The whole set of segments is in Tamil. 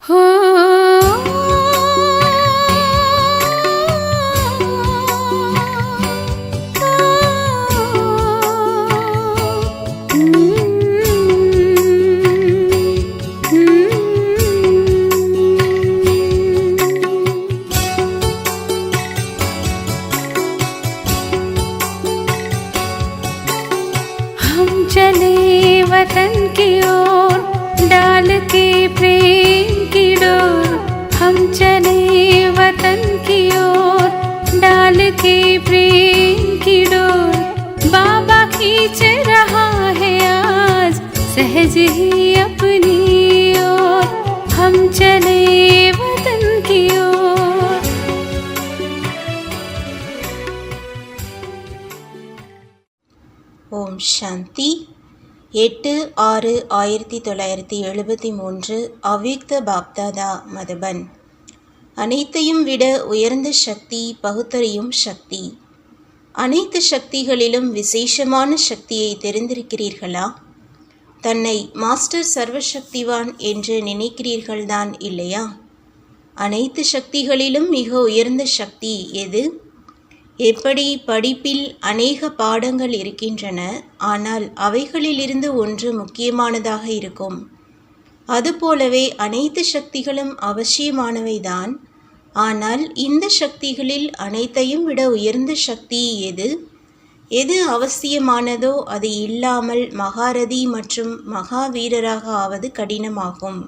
चले वतन की ओर डाल के प्रेम की डोर, हम चले वतन की ओर डाल के प्रेम की डोर। बाबा खींच रहा है आज सहज ही अपनी ओर, हम चले वतन की ओर। ஓம் சாந்தி. 8/6/1973 அவ்யக்த பாப்தாதா மதுபன். அனைத்தையும் விட உயர்ந்த சக்தி பகுத்தறியும் சக்தி. அனைத்து சக்திகளிலும் விசேஷமான சக்தியை தெரிந்திருக்கிறீர்களா? தன்னை மாஸ்டர் சர்வசக்திவான் என்று நினைக்கிறீர்கள்தான் இல்லையா? அனைத்து சக்திகளிலும் மிக உயர்ந்த சக்தி எது? எப்படி படிப்பில் அநேக பாடங்கள் இருக்கின்றன, ஆனால் அவைகளிலிருந்து ஒன்று முக்கியமானதாக இருக்கும். அதுபோலவே அனைத்து சக்திகளும் அவசியமானவைதான். ஆனால் இந்த சக்திகளில் அனைத்தையும் விட உயர்ந்த சக்தி எது? எது அவசியமானதோ அது இல்லாமல் மகாரதி மற்றும் மகாவீரராக ஆவது கடினமாகும்.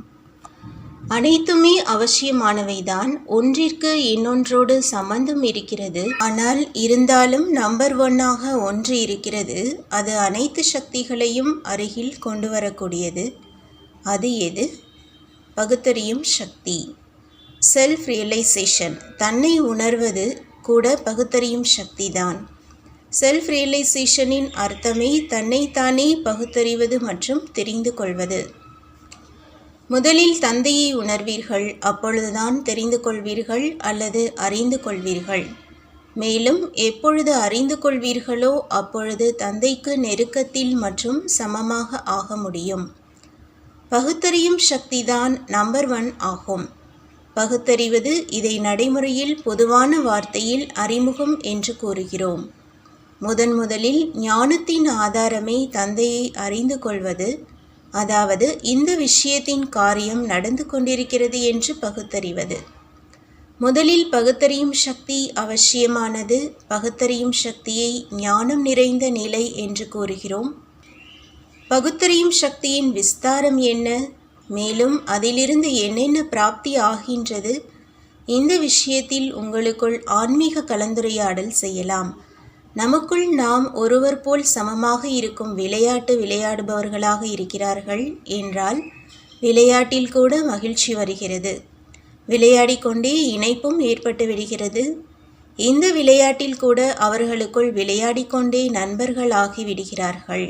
அனைத்துமே அவசியமானவைதான். ஒன்றிற்கு இன்னொன்றோடு சம்பந்தம் இருக்கிறது. ஆனால் இருந்தாலும் நம்பர் 1 ஒன்று இருக்கிறது. அது அனைத்து சக்திகளையும் அருகில் கொண்டு வரக்கூடியது. அது எது? பகுத்தறியும் சக்தி. செல்ஃப் ரியலைசேஷன், தன்னை உணர்வது கூட பகுத்தறியும் சக்திதான். செல்ஃப் ரியலைசேஷனின் அர்த்தமே தன்னைத்தானே பகுத்தறிவது மற்றும் தெரிந்து கொள்வது. முதலில் தந்தையை உணர்வீர்கள், அப்பொழுதுதான் தெரிந்து கொள்வீர்கள் அல்லது அறிந்து கொள்வீர்கள். மேலும் எப்பொழுது அறிந்து கொள்வீர்களோ அப்பொழுது தந்தைக்கு நெருக்கத்தில் மற்றும் சமமாக ஆக முடியும். பகுத்தறியும் சக்திதான் நம்பர் 1 ஆகும். பகுத்தறிவது, இதை நடைமுறையில் பொதுவான வார்த்தையில் அறிமுகம் என்று கூறுகிறோம். முதலில் ஞானத்தின் ஆதாரமே தந்தையை அறிந்து கொள்வது, அதாவது இந்த விஷயத்தின் காரியம் நடந்து கொண்டிருக்கிறது என்று பகுத்தறிவது. முதலில் பகுத்தறியும் சக்தி அவசியமானது. பகுத்தறியும் சக்தியை ஞானம் நிறைந்த நிலை என்று கூறுகிறோம். பகுத்தறியும் சக்தியின் விஸ்தாரம் என்ன? மேலும் அதிலிருந்து என்னென்ன பிராப்தி ஆகின்றது? இந்த விஷயத்தில் உங்களுக்குள் ஆன்மீக கலந்துரையாடல் செய்யலாம். நமக்குள் நாம் ஒருவர் போல் சமமாக இருக்கும் விளையாட்டு விளையாடுபவர்களாக இருக்கிறார்கள் என்றால் விளையாட்டில் கூட மகிழ்ச்சி வருகிறது. விளையாடிக்கொண்டே இணைப்பும் ஏற்பட்டு விடுகிறது. இந்த விளையாட்டில் கூட அவர்களுக்குள் விளையாடிக்கொண்டே நண்பர்கள் ஆகிவிடுகிறார்கள்.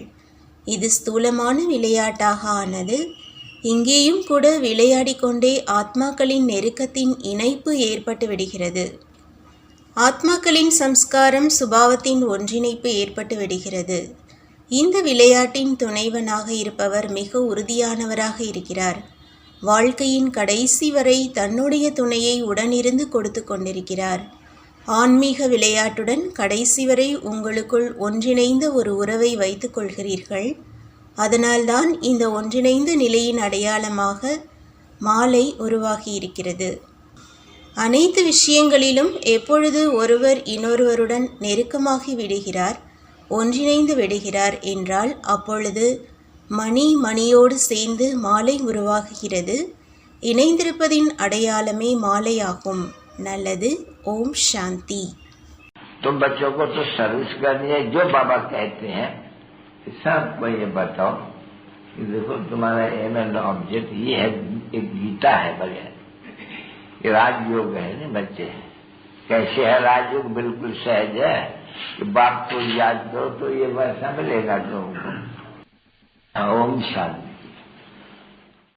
இது ஸ்தூலமான விளையாட்டாக ஆனது. இங்கேயும் கூட விளையாடிக்கொண்டே ஆத்மாக்களின் நெருக்கத்தின் இணைப்பு ஏற்பட்டு விடுகிறது. ஆத்மாக்களின் சம்ஸ்காரம் சுபாவத்தின் ஒன்றிணைப்பு ஏற்பட்டு விடுகிறது. இந்த விளையாட்டின் துணைவனாக இருப்பவர் மிக உறுதியானவராக இருக்கிறார். வாழ்க்கையின் கடைசி வரை தன்னுடைய துணையை உடனிருந்து கொடுத்து கொண்டிருக்கிறார். ஆன்மீக விளையாட்டுடன் கடைசி வரை உங்களுக்குள் ஒன்றிணைந்த ஒரு உறவை வைத்துக் கொள்கிறீர்கள். அதனால்தான் இந்த ஒன்றிணைந்த நிலையின் அடையாளமாக மாலை உருவாகியிருக்கிறது. அனைத்து விஷயங்களிலும் எப்பொழுது ஒருவர் இன்னொருவருடன் நெருக்கமாகி விடுகிறார், ஒன்றிணைந்து விடுகிறார் என்றால் அப்பொழுது மணியோடு சேர்ந்து மாலை உருவாகுகிறது. இணைந்திருப்பதின் அடையாளமே மாலையாகும். நல்லது. ஓம் சாந்தி. तुम बच्चों को तो सर्विस करनी है, जो बाबा कहते हैं सबको ये बताओ कि देखो तुम्हारा एम एंड ऑब्जेक्ट ये है, एक गीता है बगैर ये राजयोग है ना बच्चे। कैसे है राजयोग? बिल्कुल सहज है कि बाप को याद करो तो ये वैसा मिलेगा तुमको। ओम शांति।